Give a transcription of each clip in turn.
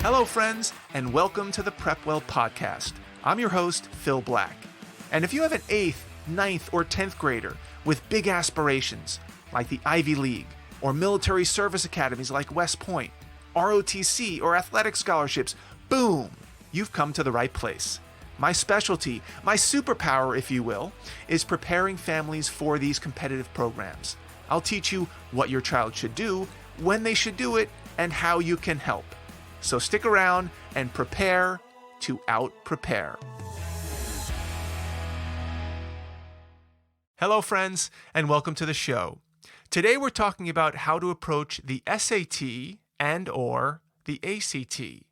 Hello, friends, and welcome to the PrepWell podcast. I'm your host, Phil Black. And if you have an 8th, 9th, or 10th grader with big aspirations, like the Ivy League, or military service academies like West Point, ROTC, or athletic scholarships, boom, you've come to the right place. My specialty, my superpower, if you will, is preparing families for these competitive programs. I'll teach you what your child should do, when they should do it, and how you can help. So stick around and prepare to out-prepare. Hello, friends, and welcome to the show. Today we're talking about how to approach the SAT and/or the ACT,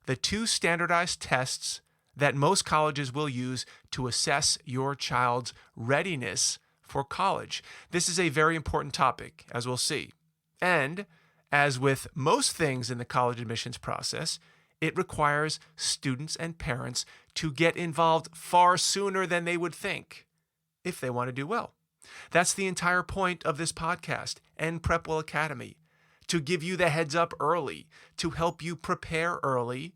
the two standardized tests that most colleges will use to assess your child's readiness for college. This is a very important topic, as we'll see. And as with most things in the college admissions process, it requires students and parents to get involved far sooner than they would think if they want to do well. That's the entire point of this podcast and PrepWell Academy, to give you the heads up early, to help you prepare early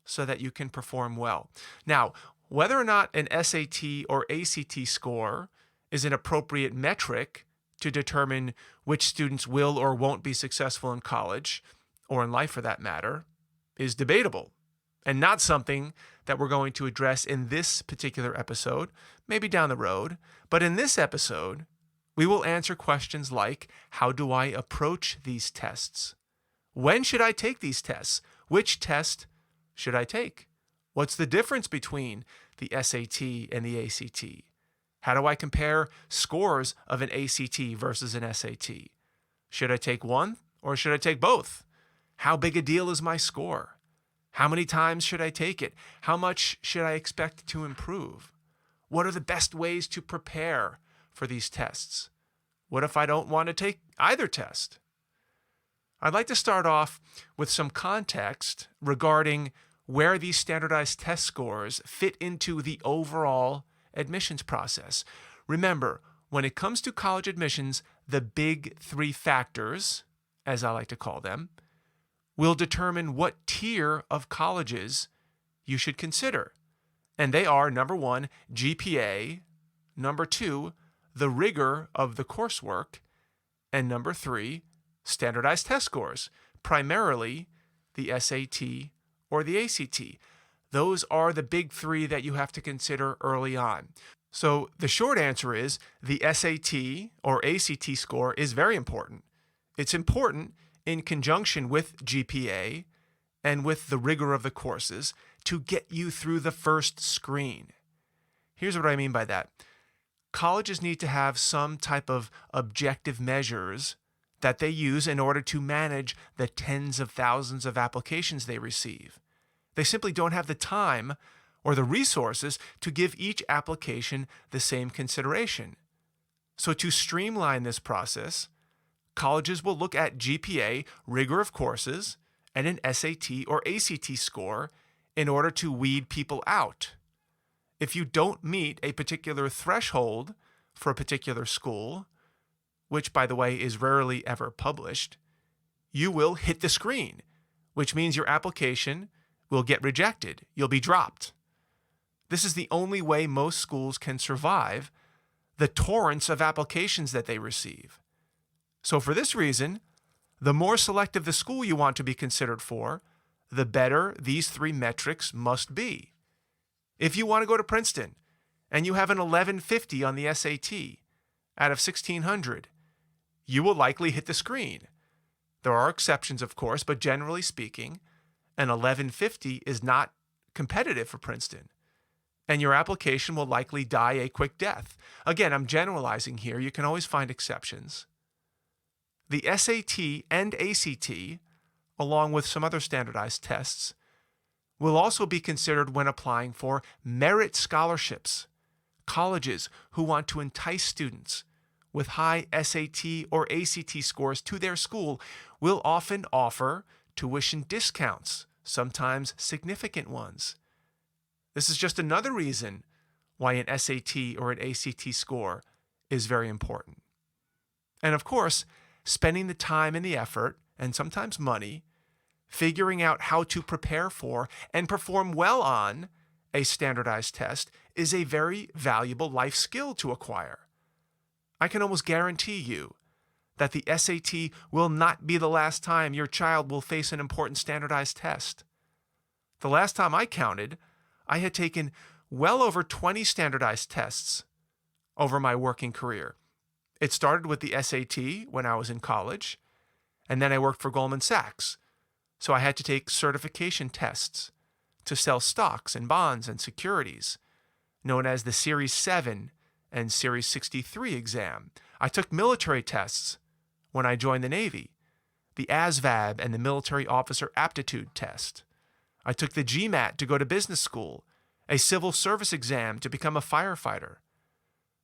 so that you can perform well. Now, whether or not an SAT or ACT score is an appropriate metric to determine which students will or won't be successful in college, or in life for that matter, is debatable and not something that we're going to address in this particular episode, maybe down the road. But in this episode, we will answer questions like, how do I approach these tests? When should I take these tests? Which test should I take? What's the difference between the SAT and the ACT? How do I compare scores of an ACT versus an SAT? Should I take one or should I take both? How big a deal is my score? How many times should I take it? How much should I expect to improve? What are the best ways to prepare for these tests? What if I don't want to take either test? I'd like to start off with some context regarding where these standardized test scores fit into the overall admissions process. Remember, when it comes to college admissions, the big three factors, as I like to call them, will determine what tier of colleges you should consider. And they are, number one, GPA, number two, the rigor of the coursework, and number three, standardized test scores, primarily the SAT or the ACT. Those are the big three that you have to consider early on. So the short answer is the SAT or ACT score is very important. It's important in conjunction with GPA and with the rigor of the courses to get you through the first screen. Here's what I mean by that. Colleges need to have some type of objective measures that they use in order to manage the tens of thousands of applications they receive. They simply don't have the time or the resources to give each application the same consideration. So to streamline this process, colleges will look at GPA, rigor of courses, and an SAT or ACT score in order to weed people out. If you don't meet a particular threshold for a particular school, which, by the way, is rarely ever published, you will hit the screen, which means your application will get rejected. You'll be dropped. This is the only way most schools can survive the torrents of applications that they receive. So for this reason, the more selective the school you want to be considered for, the better these three metrics must be. If you want to go to Princeton and you have an 1150 on the SAT out of 1600, you will likely hit the screen. There are exceptions, of course, but generally speaking, an 1150 is not competitive for Princeton, and your application will likely die a quick death. Again, I'm generalizing here. You can always find exceptions. The SAT and ACT, along with some other standardized tests, will also be considered when applying for merit scholarships. Colleges who want to entice students with high SAT or ACT scores to their school will often offer tuition discounts, sometimes significant ones. This is just another reason why an SAT or an ACT score is very important. And of course, spending the time and the effort, and sometimes money, figuring out how to prepare for and perform well on a standardized test is a very valuable life skill to acquire. I can almost guarantee you that the SAT will not be the last time your child will face an important standardized test. The last time I counted, I had taken well over 20 standardized tests over my working career. It started with the SAT when I was in college, and then I worked for Goldman Sachs. So I had to take certification tests to sell stocks and bonds and securities, known as the Series 7 and Series 63 exam. I took military tests when I joined the Navy, the ASVAB and the Military Officer Aptitude Test. I took the GMAT to go to business school, a civil service exam to become a firefighter,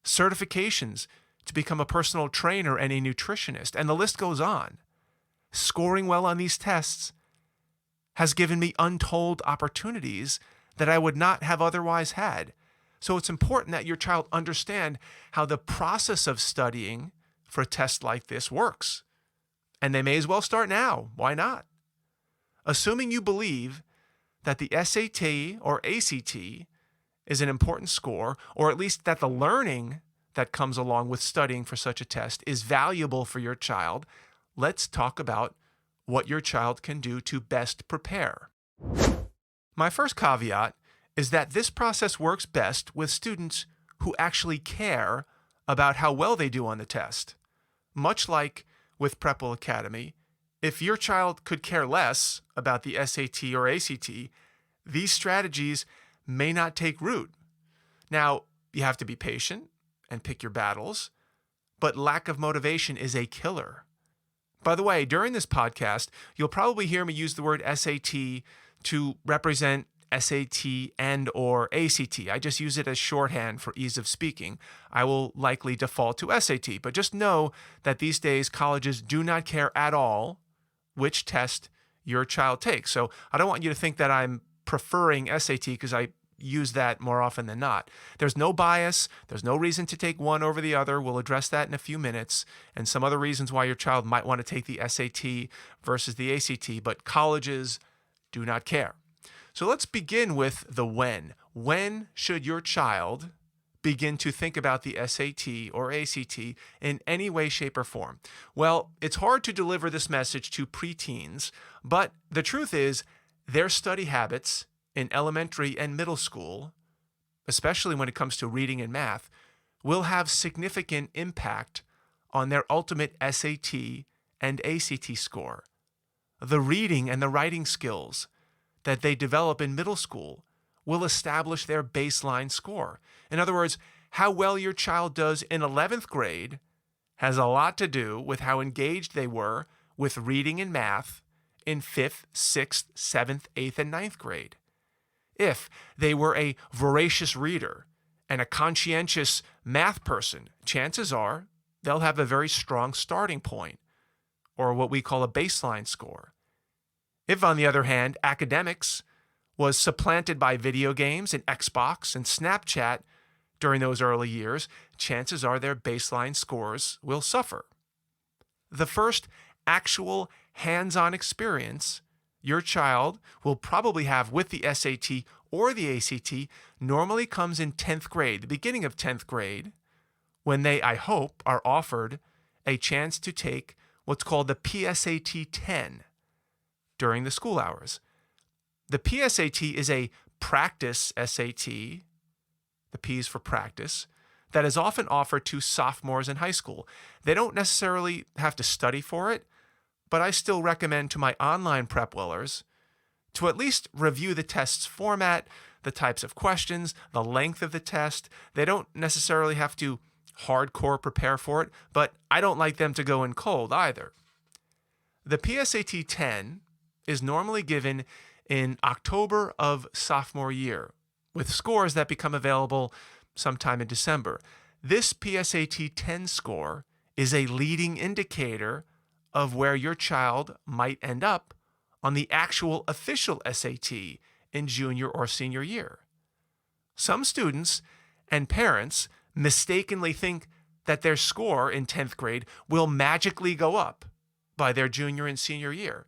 certifications to become a personal trainer and a nutritionist, and the list goes on. Scoring well on these tests has given me untold opportunities that I would not have otherwise had. So it's important that your child understand how the process of studying for a test like this works. And they may as well start now. Why not? Assuming you believe that the SAT or ACT is an important score, or at least that the learning that comes along with studying for such a test is valuable for your child, let's talk about what your child can do to best prepare. My first caveat is that this process works best with students who actually care about how well they do on the test. Much like with PrepWell Academy, if your child could care less about the SAT or ACT, these strategies may not take root. Now, you have to be patient and pick your battles, but lack of motivation is a killer. By the way, during this podcast, you'll probably hear me use the word SAT to represent SAT and or ACT. I just use it as shorthand for ease of speaking. I will likely default to SAT, but just know that these days colleges do not care at all which test your child takes. So I don't want you to think that I'm preferring SAT because I use that more often than not. There's no bias. There's no reason to take one over the other. We'll address that in a few minutes and some other reasons why your child might want to take the SAT versus the ACT, but colleges do not care. So let's begin with the when. When should your child begin to think about the SAT or ACT in any way, shape, or form? Well, it's hard to deliver this message to preteens, but the truth is their study habits in elementary and middle school, especially when it comes to reading and math, will have significant impact on their ultimate SAT and ACT score. The reading and the writing skills that they develop in middle school will establish their baseline score. In other words, how well your child does in 11th grade has a lot to do with how engaged they were with reading and math in 5th, 6th, 7th, 8th, and 9th grade. If they were a voracious reader and a conscientious math person, chances are they'll have a very strong starting point, or what we call a baseline score. If, on the other hand, academics was supplanted by video games and Xbox and Snapchat during those early years, chances are their baseline scores will suffer. The first actual hands-on experience your child will probably have with the SAT or the ACT normally comes in 10th grade, the beginning of 10th grade, when they, I hope, are offered a chance to take what's called the PSAT 10 during the school hours. The PSAT is a practice SAT, the P is for practice, that is often offered to sophomores in high school. They don't necessarily have to study for it, but I still recommend to my online PrepWellers to at least review the test's format, the types of questions, the length of the test. They don't necessarily have to hardcore prepare for it, but I don't like them to go in cold either. The PSAT 10 is normally given in October of sophomore year, with scores that become available sometime in December. This PSAT 10 score is a leading indicator of where your child might end up on the actual official SAT in junior or senior year. Some students and parents mistakenly think that their score in 10th grade will magically go up by their junior and senior year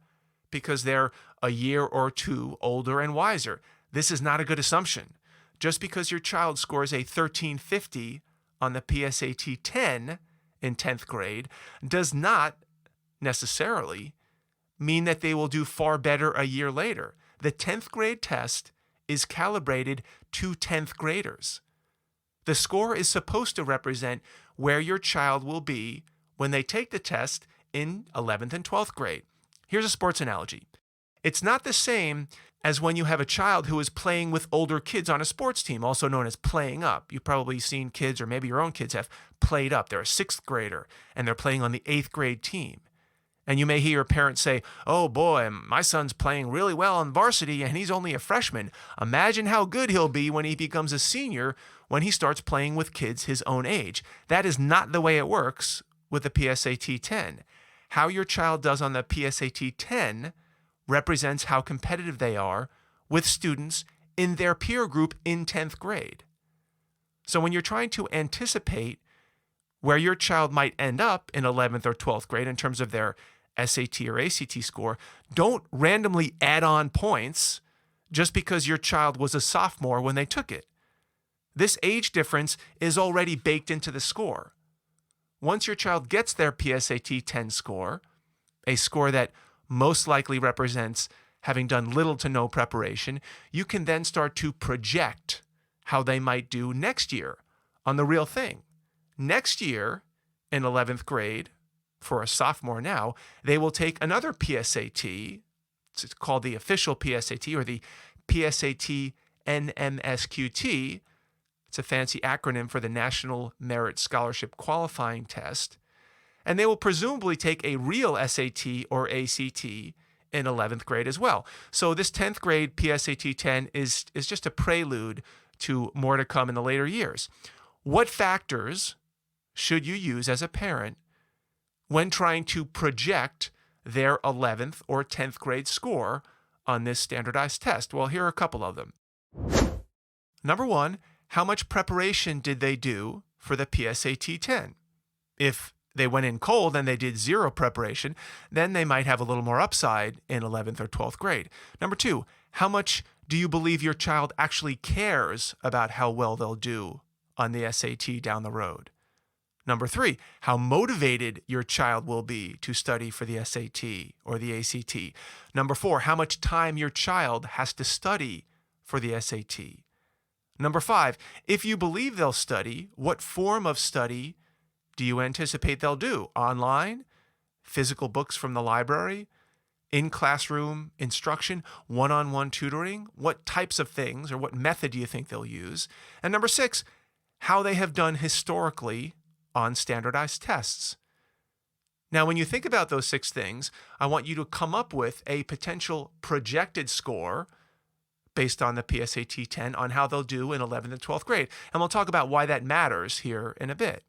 because they're a year or two older and wiser. This is not a good assumption. Just because your child scores a 1350 on the PSAT 10 in 10th grade does not necessarily mean that they will do far better a year later. The 10th grade test is calibrated to 10th graders. The score is supposed to represent where your child will be when they take the test in 11th and 12th grade. Here's a sports analogy. It's not the same as when you have a child who is playing with older kids on a sports team, also known as playing up. You've probably seen kids, or maybe your own kids have played up. They're a 6th grader and they're playing on the 8th grade team. And you may hear a parent say, "Oh boy, my son's playing really well on varsity and he's only a freshman. Imagine how good he'll be when he becomes a senior when he starts playing with kids his own age." That is not the way it works with the PSAT 10. How your child does on the PSAT 10 represents how competitive they are with students in their peer group in 10th grade. So when you're trying to anticipate where your child might end up in 11th or 12th grade in terms of their SAT or ACT score, don't randomly add on points just because your child was a sophomore when they took it. This age difference is already baked into the score. Once your child gets their PSAT 10 score, a score that most likely represents having done little to no preparation, you can then start to project how they might do next year on the real thing. Next year, in 11th grade, for a sophomore now, they will take another PSAT. It's called the official PSAT, or the PSAT NMSQT. It's a fancy acronym for the National Merit Scholarship Qualifying Test. And they will presumably take a real SAT or ACT in 11th grade as well. So this 10th grade PSAT 10 is just a prelude to more to come in the later years. What factors should you use as a parent when trying to project their 11th or 10th grade score on this standardized test? Well, here are a couple of them. Number one, how much preparation did they do for the PSAT 10? If they went in cold and they did zero preparation, then they might have a little more upside in 11th or 12th grade. Number two, how much do you believe your child actually cares about how well they'll do on the SAT down the road? Number three, how motivated your child will be to study for the SAT or the ACT. Number four, how much time your child has to study for the SAT. Number five, if you believe they'll study, what form of study do you anticipate they'll do? Online, physical books from the library, in-classroom instruction, one-on-one tutoring? What types of things or what method do you think they'll use? And number six, how they have done historically on standardized tests. Now, when you think about those six things, I want you to come up with a potential projected score based on the PSAT 10 on how they'll do in 11th and 12th grade. And we'll talk about why that matters here in a bit.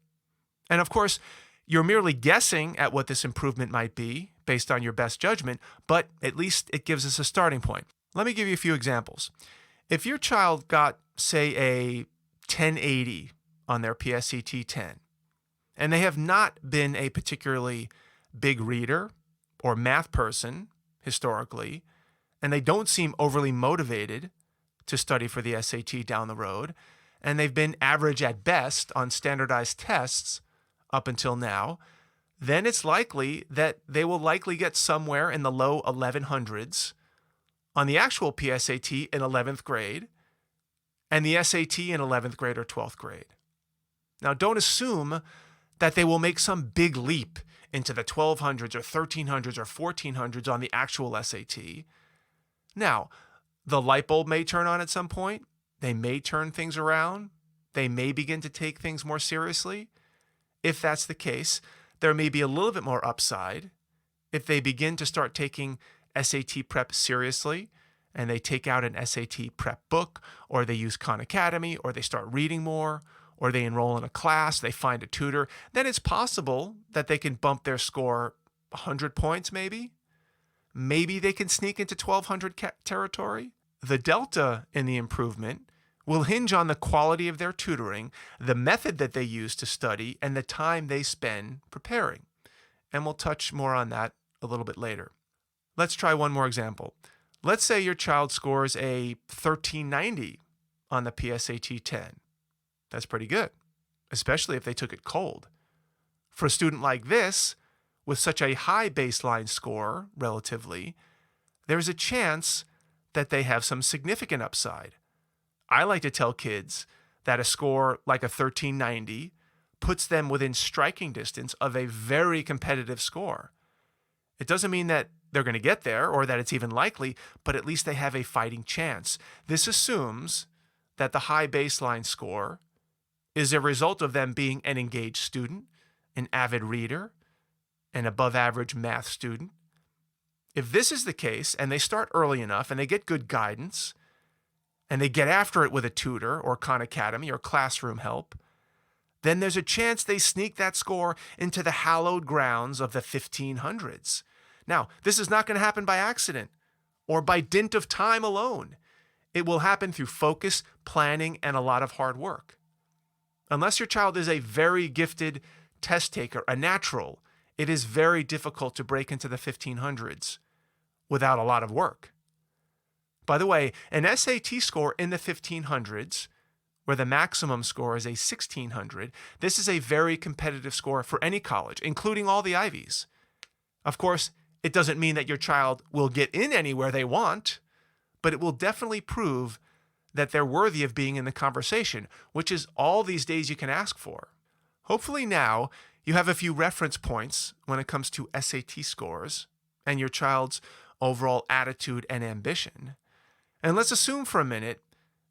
And of course, you're merely guessing at what this improvement might be based on your best judgment, but at least it gives us a starting point. Let me give you a few examples. If your child got, say, a 1080 on their PSAT 10, and they have not been a particularly big reader or math person historically, and they don't seem overly motivated to study for the SAT down the road, and they've been average at best on standardized tests up until now, then it's likely that they will likely get somewhere in the low 1100s on the actual PSAT in 11th grade and the SAT in 11th grade or 12th grade. Now, don't assume that they will make some big leap into the 1200s or 1300s or 1400s on the actual SAT. Now, the light bulb may turn on at some point. They may turn things around. They may begin to take things more seriously. If that's the case, there may be a little bit more upside if they begin to start taking SAT prep seriously and they take out an SAT prep book, or they use Khan Academy, or they start reading more, or they enroll in a class, they find a tutor. Then it's possible that they can bump their score 100 points maybe. Maybe they can sneak into 1200 territory. The delta in the improvement will hinge on the quality of their tutoring, the method that they use to study, and the time they spend preparing. And we'll touch more on that a little bit later. Let's try one more example. Let's say your child scores a 1390 on the PSAT 10. That's pretty good, especially if they took it cold. For a student like this, with such a high baseline score, relatively, there's a chance that they have some significant upside. I like to tell kids that a score like a 1390 puts them within striking distance of a very competitive score. It doesn't mean that they're going to get there or that it's even likely, but at least they have a fighting chance. This assumes that the high baseline score is a result of them being an engaged student, an avid reader, an above-average math student. If this is the case, and they start early enough, and they get good guidance, and they get after it with a tutor or Khan Academy or classroom help, then there's a chance they sneak that score into the hallowed grounds of the 1500s. Now, this is not going to happen by accident or by dint of time alone. It will happen through focus, planning, and a lot of hard work. Unless your child is a very gifted test taker, a natural, it is very difficult to break into the 1500s without a lot of work. By the way, an SAT score in the 1500s, where the maximum score is a 1600, this is a very competitive score for any college, including all the Ivies. Of course, it doesn't mean that your child will get in anywhere they want, but it will definitely prove that they're worthy of being in the conversation, which is all these days you can ask for. Hopefully now you have a few reference points when it comes to SAT scores and your child's overall attitude and ambition. And let's assume for a minute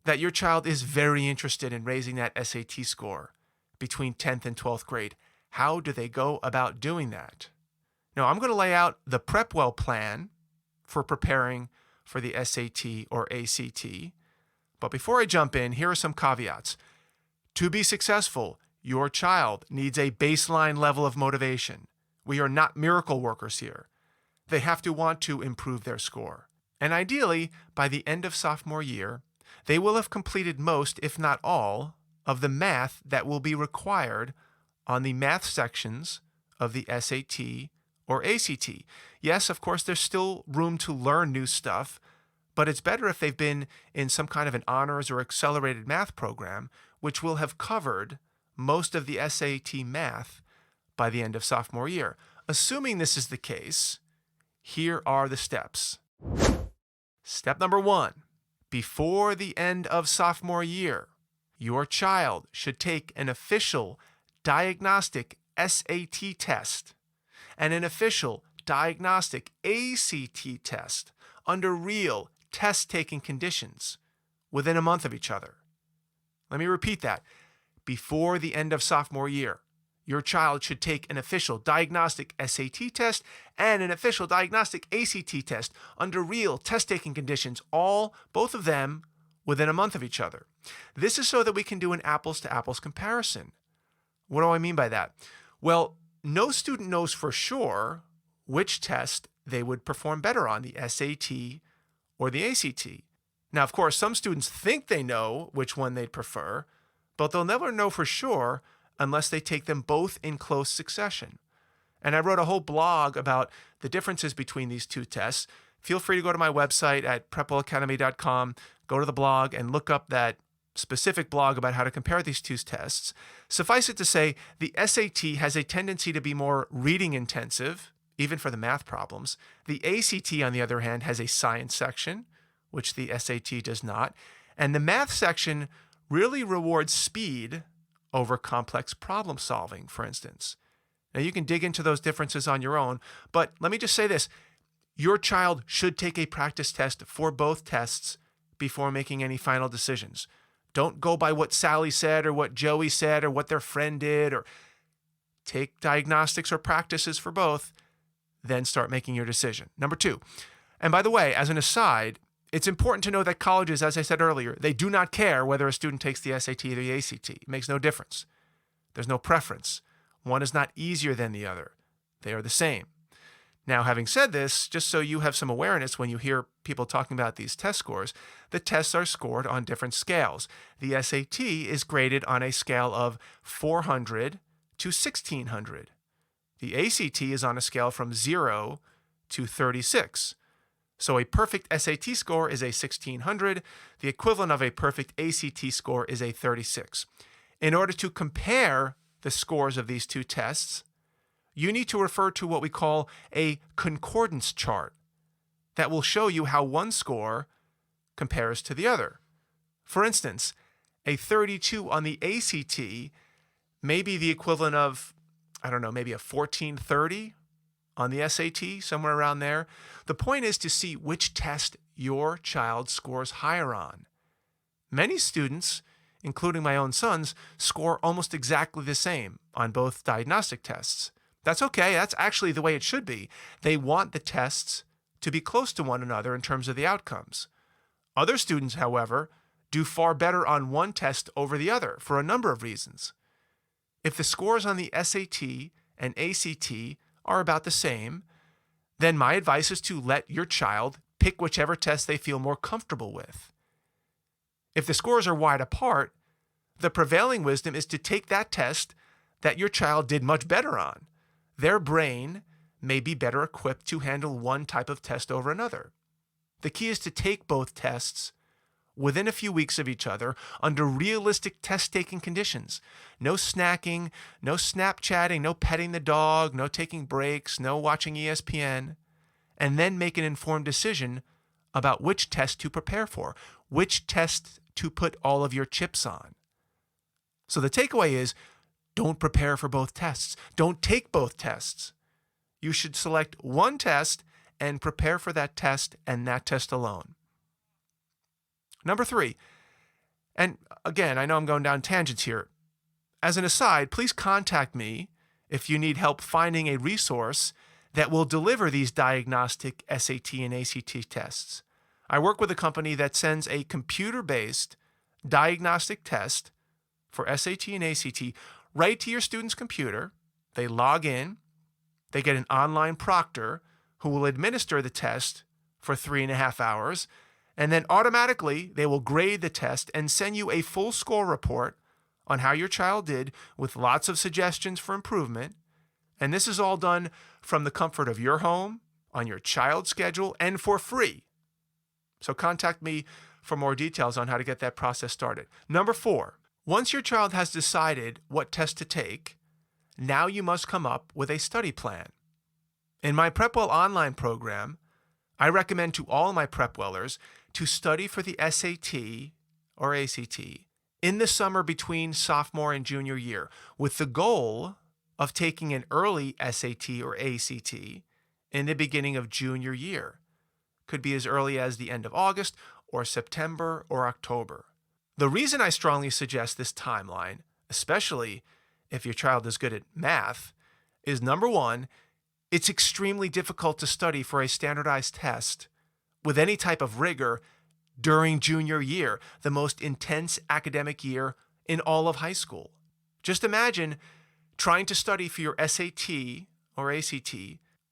that your child is very interested in raising that SAT score between 10th and 12th grade. How do they go about doing that? Now, I'm going to lay out the PrepWell plan for preparing for the SAT or ACT. But before I jump in, here are some caveats. To be successful, your child needs a baseline level of motivation. We are not miracle workers here. They have to want to improve their score. And ideally, by the end of sophomore year, they will have completed most, if not all, of the math that will be required on the math sections of the SAT or ACT. Yes, of course, there's still room to learn new stuff, but it's better if they've been in some kind of an honors or accelerated math program, which will have covered most of the SAT math by the end of sophomore year. Assuming this is the case, here are the steps. Step number 1. Before the end of sophomore year, your child should take an official diagnostic SAT test and an official diagnostic ACT test under real test-taking conditions within a month of each other. Let me repeat that. Before the end of sophomore year, your child should take an official diagnostic SAT test and an official diagnostic ACT test under real test-taking conditions, both of them within a month of each other. This is so that we can do an apples-to-apples comparison. What do I mean by that? Well, no student knows for sure which test they would perform better on, the SAT or the ACT. Now, of course, some students think they know which one they'd prefer, but they'll never know for sure unless they take them both in close succession. And I wrote a whole blog about the differences between these two tests. Feel free to go to my website at PrepWellAcademy.com, go to the blog and look up that specific blog about how to compare these two tests. Suffice it to say, the SAT has a tendency to be more reading intensive, even for the math problems. The ACT, on the other hand, has a science section, which the SAT does not. And the math section really rewards speed over complex problem solving, for instance. Now, you can dig into those differences on your own, but let me just say this. Your child should take a practice test for both tests before making any final decisions. Don't go by what Sally said or what Joey said or what their friend did, or take diagnostics or practices for both, then start making your decision. Number 2, and by the way, as an aside, it's important to know that colleges, as I said earlier, they do not care whether a student takes the SAT or the ACT. It makes no difference. There's no preference. One is not easier than the other. They are the same. Now, having said this, just so you have some awareness when you hear people talking about these test scores, the tests are scored on different scales. The SAT is graded on a scale of 400 to 1600. The ACT is on a scale from 0 to 36. So a perfect SAT score is a 1600. The equivalent of a perfect ACT score is a 36. In order to compare the scores of these two tests, you need to refer to what we call a concordance chart that will show you how one score compares to the other. For instance, a 32 on the ACT may be the equivalent of, maybe a 1430 on the SAT, somewhere around there. The point is to see which test your child scores higher on. Many students, including my own sons, score almost exactly the same on both diagnostic tests. That's okay. That's actually the way it should be. They want the tests to be close to one another in terms of the outcomes. Other students, however, do far better on one test over the other for a number of reasons. If the scores on the SAT and ACT are about the same, then my advice is to let your child pick whichever test they feel more comfortable with. If the scores are wide apart, the prevailing wisdom is to take that test that your child did much better on. Their brain may be better equipped to handle one type of test over another. The key is to take both tests within a few weeks of each other under realistic test-taking conditions. No snacking, no Snapchatting, no petting the dog, no taking breaks, no watching ESPN, and then make an informed decision about which test to prepare for, which test to put all of your chips on. So the takeaway is, don't prepare for both tests. Don't take both tests. You should select one test and prepare for that test and that test alone. Number 3, and again, I know I'm going down tangents here. As an aside, please contact me if you need help finding a resource that will deliver these diagnostic SAT and ACT tests. I work with a company that sends a computer-based diagnostic test for SAT and ACT right to your student's computer. They log in, they get an online proctor who will administer the test for 3.5 hours, and then automatically they will grade the test and send you a full score report on how your child did with lots of suggestions for improvement. And this is all done from the comfort of your home, on your child's schedule, and for free. So contact me for more details on how to get that process started. Number 4, once your child has decided what test to take, now you must come up with a study plan. In my PrepWell online program, I recommend to all my PrepWellers to study for the SAT or ACT in the summer between sophomore and junior year, with the goal of taking an early SAT or ACT in the beginning of junior year. Could be as early as the end of August or September or October. The reason I strongly suggest this timeline, especially if your child is good at math, is number 1, it's extremely difficult to study for a standardized test with any type of rigor during junior year, the most intense academic year in all of high school. Just imagine trying to study for your SAT or ACT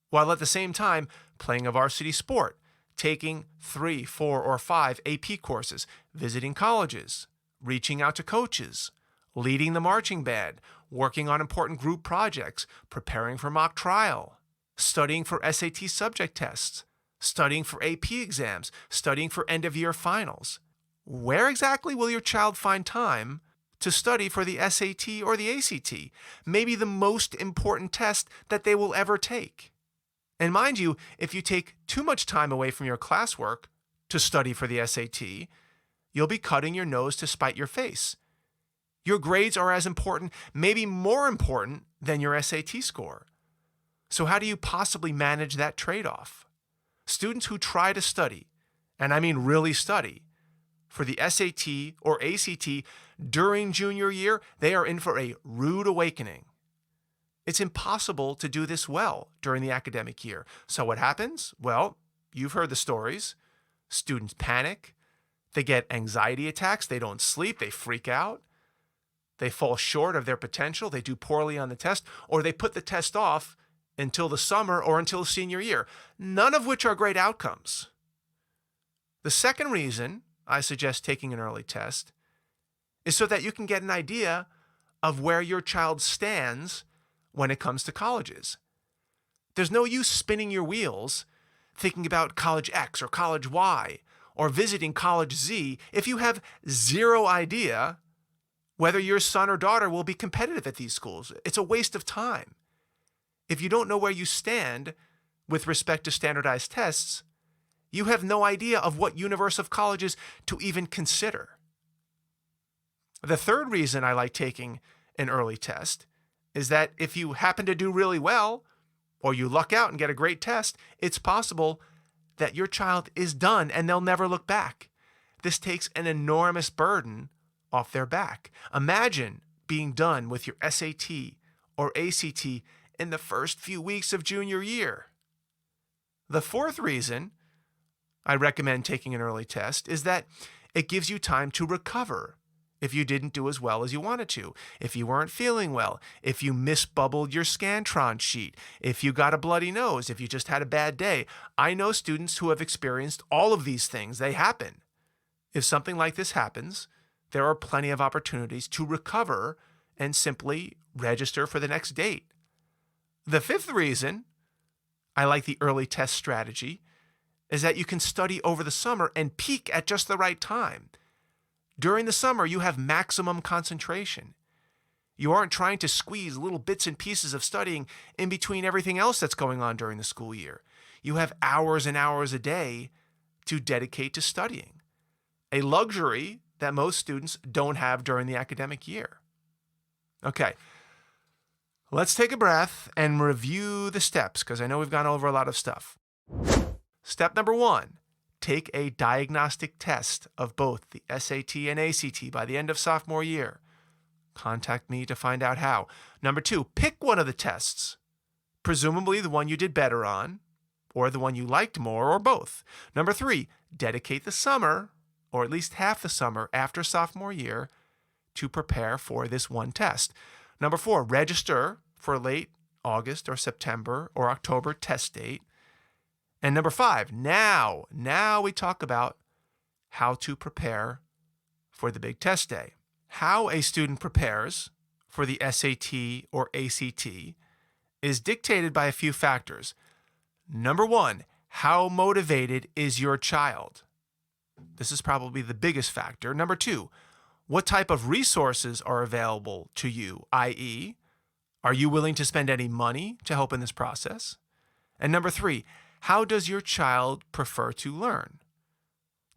while at the same time playing a varsity sport, taking 3, 4, or 5 AP courses, visiting colleges, reaching out to coaches, leading the marching band, working on important group projects, preparing for mock trial, studying for SAT subject tests, studying for AP exams, studying for end-of-year finals. Where exactly will your child find time to study for the SAT or the ACT? Maybe the most important test that they will ever take. And mind you, if you take too much time away from your classwork to study for the SAT, you'll be cutting your nose to spite your face. Your grades are as important, maybe more important, than your SAT score. So how do you possibly manage that trade-off? Students who try to study, and I mean really study, for the SAT or ACT during junior year, they are in for a rude awakening. It's impossible to do this well during the academic year. So what happens? Well, you've heard the stories. Students panic. They get anxiety attacks. They don't sleep. They freak out. They fall short of their potential. They do poorly on the test, or they put the test off until the summer or until senior year, none of which are great outcomes. The second reason I suggest taking an early test is so that you can get an idea of where your child stands when it comes to colleges. There's no use spinning your wheels thinking about college X or college Y or visiting college Z if you have zero idea whether your son or daughter will be competitive at these schools. It's a waste of time. If you don't know where you stand with respect to standardized tests, you have no idea of what universe of colleges to even consider. The third reason I like taking an early test is that if you happen to do really well, or you luck out and get a great test, it's possible that your child is done and they'll never look back. This takes an enormous burden off their back. Imagine being done with your SAT or ACT in the first few weeks of junior year. The fourth reason I recommend taking an early test is that it gives you time to recover if you didn't do as well as you wanted to, if you weren't feeling well, if you misbubbled your Scantron sheet, if you got a bloody nose, if you just had a bad day. I know students who have experienced all of these things. They happen. If something like this happens, there are plenty of opportunities to recover and simply register for the next date. The fifth reason I like the early test strategy is that you can study over the summer and peak at just the right time. During the summer, you have maximum concentration. You aren't trying to squeeze little bits and pieces of studying in between everything else that's going on during the school year. You have hours and hours a day to dedicate to studying, a luxury that most students don't have during the academic year. Okay, let's take a breath and review the steps because I know we've gone over a lot of stuff. Step number 1. Take a diagnostic test of both the SAT and ACT by the end of sophomore year. Contact me to find out how. Number 2, pick one of the tests, presumably the one you did better on, or the one you liked more, or both. Number 3, dedicate the summer, or at least half the summer after sophomore year, to prepare for this one test. Number 4, register for late August or September or October test date. And number 5, now we talk about how to prepare for the big test day. How a student prepares for the SAT or ACT is dictated by a few factors. Number 1, how motivated is your child? This is probably the biggest factor. Number 2, what type of resources are available to you, i.e., are you willing to spend any money to help in this process? And number 3, how does your child prefer to learn?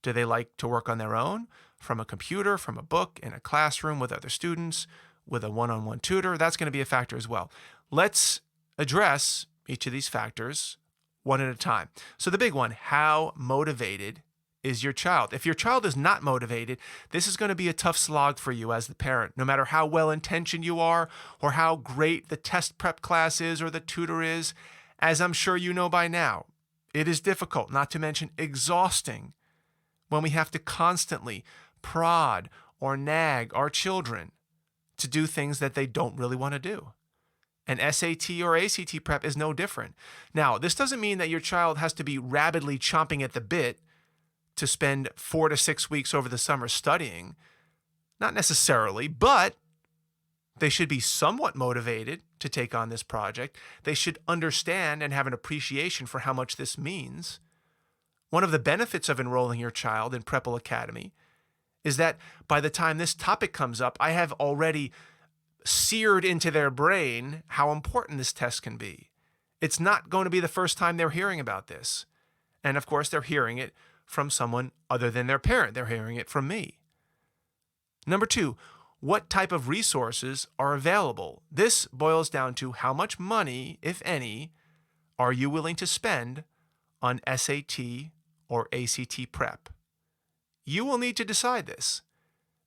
Do they like to work on their own, from a computer, from a book, in a classroom with other students, with a one-on-one tutor? That's going to be a factor as well. Let's address each of these factors one at a time. So the big one, how motivated is your child? If your child is not motivated, this is going to be a tough slog for you as the parent, no matter how well-intentioned you are or how great the test prep class is or the tutor is. As I'm sure you know by now, it is difficult, not to mention exhausting, when we have to constantly prod or nag our children to do things that they don't really want to do. And SAT or ACT prep is no different. Now, this doesn't mean that your child has to be rabidly chomping at the bit to spend 4 to 6 weeks over the summer studying. Not necessarily, but they should be somewhat motivated to take on this project. They should understand and have an appreciation for how much this means. One of the benefits of enrolling your child in PrepWell Academy is that by the time this topic comes up, I have already seared into their brain how important this test can be. It's not going to be the first time they're hearing about this. And of course, they're hearing it from someone other than their parent. They're hearing it from me. Number 2, what type of resources are available? This boils down to how much money, if any, are you willing to spend on SAT or ACT prep? You will need to decide this.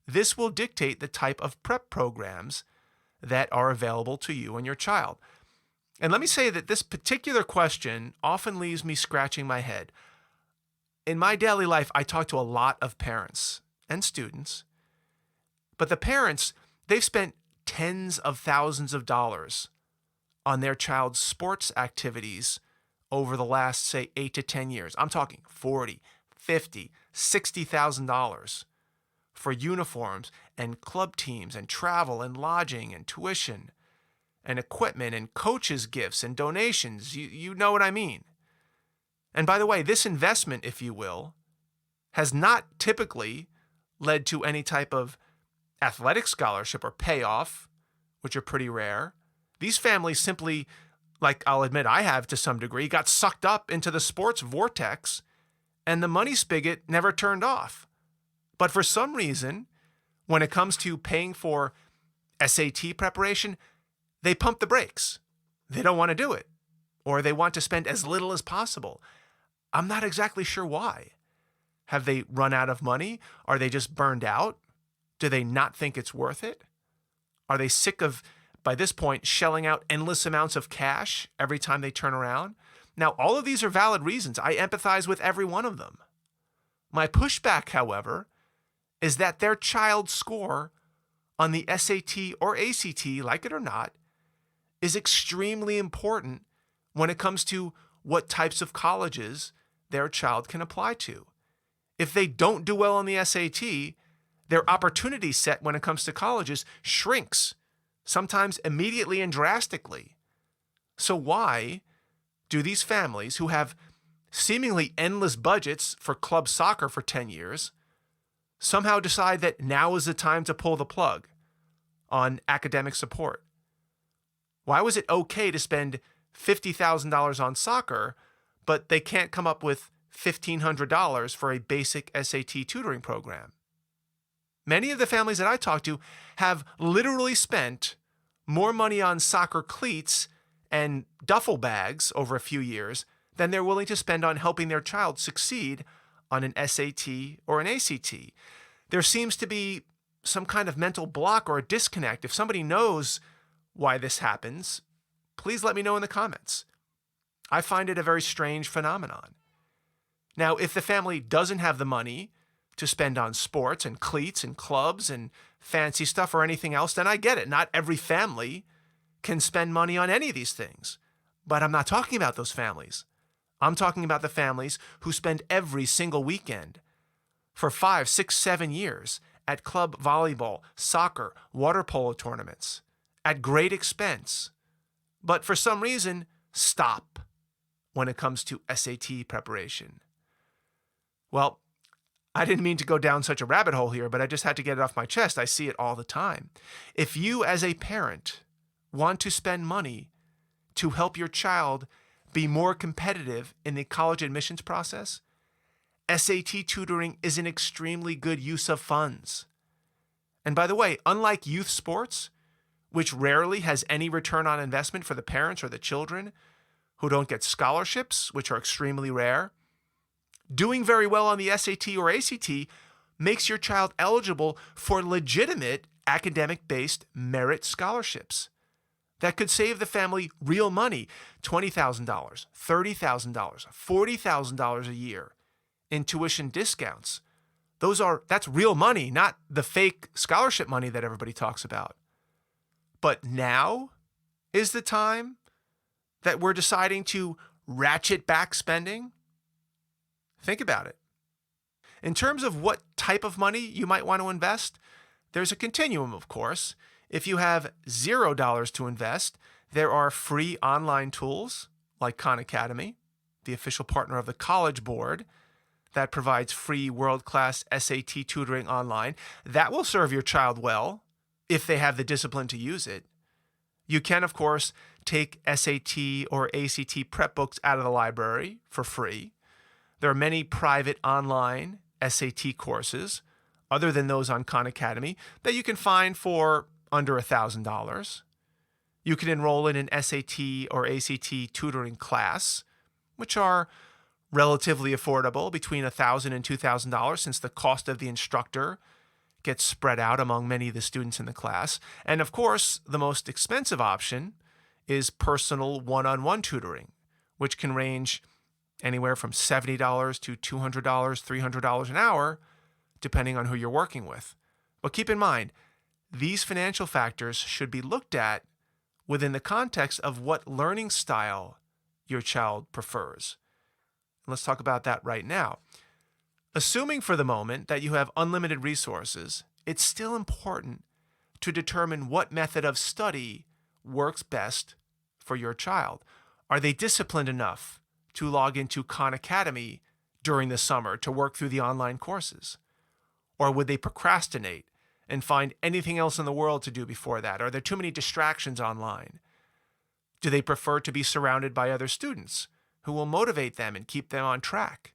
This will dictate the type of prep programs that are available to you and your child. And let me say that this particular question often leaves me scratching my head. In my daily life, I talk to a lot of parents and students, but the parents, they've spent tens of thousands of dollars on their child's sports activities over the last, say, 8 to 10 years. I'm talking $40,000, $50,000, $60,000 for uniforms and club teams and travel and lodging and tuition. and equipment and coaches' gifts and donations. You know what I mean. And by the way, this investment, if you will, has not typically led to any type of athletic scholarship or payoff, which are pretty rare. These families simply, like I'll admit I have to some degree, got sucked up into the sports vortex and the money spigot never turned off. But for some reason, when it comes to paying for SAT preparation, they pump the brakes. They don't want to do it, or they want to spend as little as possible. I'm not exactly sure why. Have they run out of money? Are they just burned out? Do they not think it's worth it? Are they sick of, by this point, shelling out endless amounts of cash every time they turn around? Now, all of these are valid reasons. I empathize with every one of them. My pushback, however, is that their child's score on the SAT or ACT, like it or not, is extremely important when it comes to what types of colleges their child can apply to. If they don't do well on the SAT, their opportunity set when it comes to colleges shrinks, sometimes immediately and drastically. So why do these families who have seemingly endless budgets for club soccer for 10 years somehow decide that now is the time to pull the plug on academic support? Why was it okay to spend $50,000 on soccer, but they can't come up with $1,500 for a basic SAT tutoring program? Many of the families that I talk to have literally spent more money on soccer cleats and duffel bags over a few years than they're willing to spend on helping their child succeed on an SAT or an ACT. There seems to be some kind of mental block or a disconnect. If somebody knows why this happens, please let me know in the comments. I find it a very strange phenomenon. Now, if the family doesn't have the money to spend on sports and cleats and clubs and fancy stuff or anything else, then I get it. Not every family can spend money on any of these things. But I'm not talking about those families. I'm talking about the families who spend every single weekend for 5, 6, 7 years at club volleyball, soccer, water polo tournaments at great expense, but for some reason stop when it comes to SAT preparation. Well, I didn't mean to go down such a rabbit hole here, but I just had to get it off my chest. I see it all the time. If you as a parent want to spend money to help your child be more competitive in the college admissions process, SAT tutoring is an extremely good use of funds. And by the way, unlike youth sports, which rarely has any return on investment for the parents or the children who don't get scholarships, which are extremely rare, doing very well on the SAT or ACT makes your child eligible for legitimate academic-based merit scholarships that could save the family real money, $20,000, $30,000, $40,000 a year in tuition discounts. That's real money, not the fake scholarship money that everybody talks about. But now is the time that we're deciding to ratchet back spending? Think about it. In terms of what type of money you might want to invest, there's a continuum, of course. If you have $0 to invest, there are free online tools like Khan Academy, the official partner of the College Board, that provides free world-class SAT tutoring online. That will serve your child well if they have the discipline to use it. You can, of course, take SAT or ACT prep books out of the library for free. There are many private online SAT courses, other than those on Khan Academy, that you can find for under $1,000. You can enroll in an SAT or ACT tutoring class, which are relatively affordable, between $1,000 and $2,000, since the cost of the instructor gets spread out among many of the students in the class. And of course, the most expensive option is personal one-on-one tutoring, which can range anywhere from $70 to $200, $300 an hour, depending on who you're working with. But keep in mind, these financial factors should be looked at within the context of what learning style your child prefers. Let's talk about that right now. Assuming for the moment that you have unlimited resources, it's still important to determine what method of study works best for your child. Are they disciplined enough to log into Khan Academy during the summer to work through the online courses? Or would they procrastinate and find anything else in the world to do before that? Are there too many distractions online? Do they prefer to be surrounded by other students who will motivate them and keep them on track?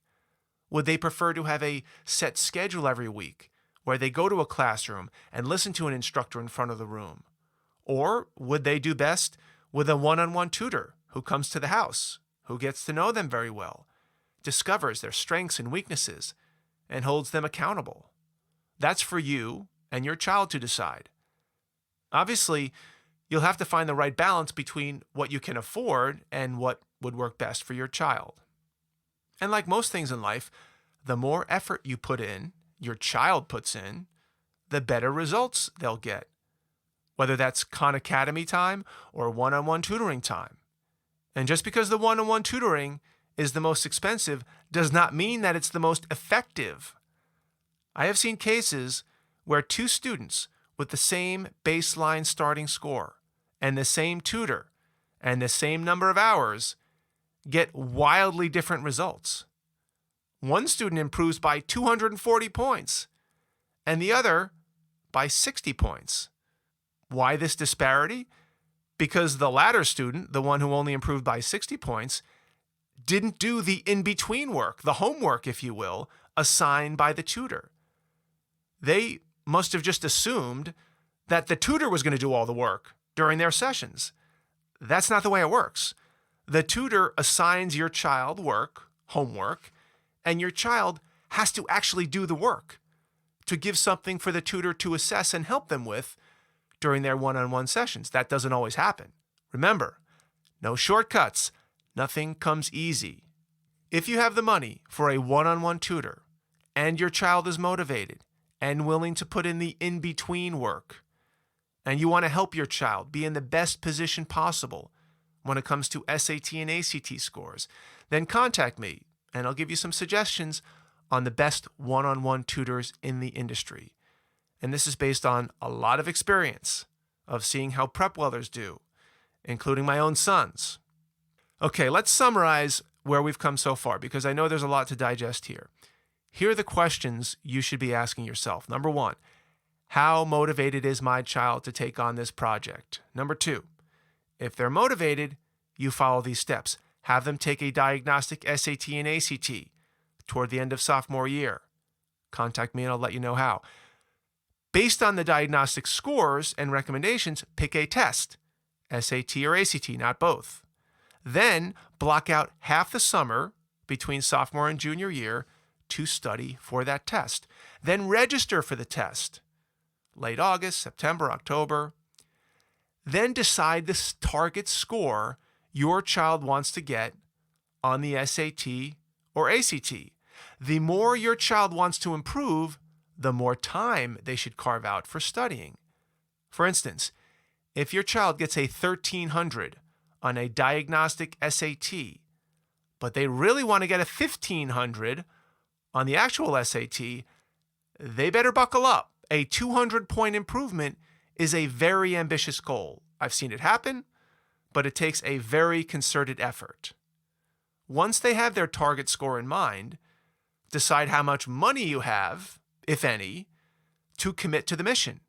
Would they prefer to have a set schedule every week where they go to a classroom and listen to an instructor in front of the room? Or would they do best with a one-on-one tutor who comes to the house, who gets to know them very well, discovers their strengths and weaknesses, and holds them accountable? That's for you and your child to decide. Obviously, you'll have to find the right balance between what you can afford and what would work best for your child. And like most things in life, the more effort you put in, your child puts in, the better results they'll get. Whether that's Khan Academy time or one-on-one tutoring time. And just because the one-on-one tutoring is the most expensive does not mean that it's the most effective. I have seen cases where two students with the same baseline starting score and the same tutor and the same number of hours get wildly different results. One student improves by 240 points and the other by 60 points. Why this disparity? Because the latter student, the one who only improved by 60 points, didn't do the in-between work, the homework, if you will, assigned by the tutor. They must have just assumed that the tutor was going to do all the work during their sessions. That's not the way it works. The tutor assigns your child work, homework, and your child has to actually do the work to give something for the tutor to assess and help them with during their one-on-one sessions. That doesn't always happen. Remember, no shortcuts. Nothing comes easy. If you have the money for a one-on-one tutor and your child is motivated and willing to put in the in-between work, and you want to help your child be in the best position possible when it comes to SAT and ACT scores, then contact me and I'll give you some suggestions on the best one-on-one tutors in the industry. And this is based on a lot of experience of seeing how PrepWellers do, including my own sons. Okay, let's summarize where we've come so far, because I know there's a lot to digest here. Here are the questions you should be asking yourself. Number one, how motivated is my child to take on this project? Number two, if they're motivated, you follow these steps. Have them take a diagnostic SAT and ACT toward the end of sophomore year. Contact me and I'll let you know how. Based on the diagnostic scores and recommendations, pick a test, SAT or ACT, not both. Then block out half the summer between sophomore and junior year to study for that test. Then register for the test, late August, September, October. Then decide the target score your child wants to get on the SAT or ACT. The more your child wants to improve, the more time they should carve out for studying. For instance, if your child gets a 1300 on a diagnostic SAT, but they really want to get a 1500 on the actual SAT, they better buckle up. A 200-point improvement is a very ambitious goal. I've seen it happen, but it takes a very concerted effort. Once they have their target score in mind, decide how much money you have, if any, to commit to the mission.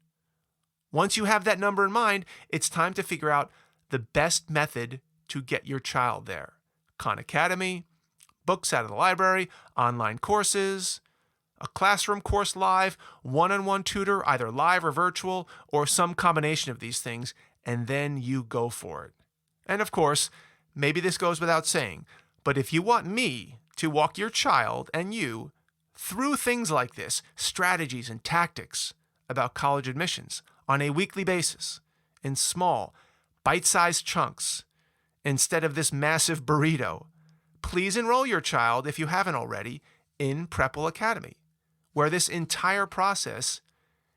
Once you have that number in mind, it's time to figure out the best method to get your child there. Khan Academy, books out of the library, online courses, a classroom course live, one-on-one tutor, either live or virtual, or some combination of these things, and then you go for it. And of course, maybe this goes without saying, but if you want me to walk your child and you through things like this, strategies and tactics about college admissions on a weekly basis, in small, bite-sized chunks, instead of this massive burrito, please enroll your child, if you haven't already, in PrepWell Academy, where this entire process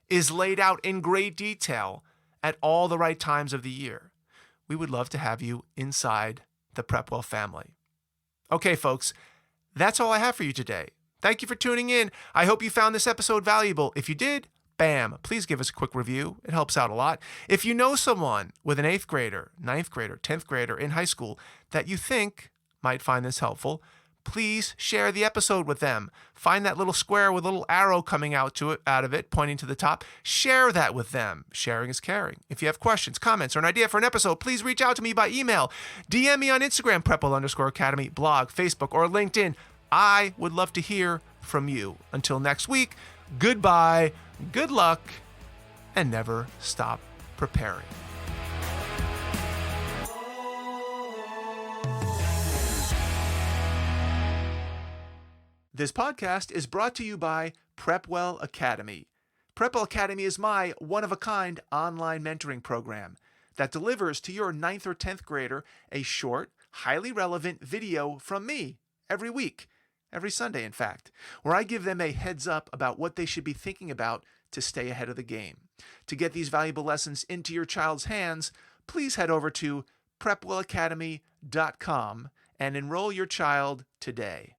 is laid out in great detail at all the right times of the year. We would love to have you inside the PrepWell family. Okay, folks, that's all I have for you today. Thank you for tuning in. I hope you found this episode valuable. If you did, bam, please give us a quick review. It helps out a lot. If you know someone with an 8th grader, 9th grader, 10th grader in high school that you think might find this helpful, please share the episode with them. Find that little square with a little arrow coming out of it, pointing to the top. Share that with them. Sharing is caring. If you have questions, comments, or an idea for an episode, please reach out to me by email. DM me on Instagram, PrepWell_Academy, blog, Facebook, or LinkedIn. I would love to hear from you. Until next week, goodbye, good luck, and never stop preparing. This podcast is brought to you by PrepWell Academy. PrepWell Academy is my one-of-a-kind online mentoring program that delivers to your 9th or 10th grader a short, highly relevant video from me every week, every Sunday in fact, where I give them a heads up about what they should be thinking about to stay ahead of the game. To get these valuable lessons into your child's hands, please head over to PrepWellAcademy.com and enroll your child today.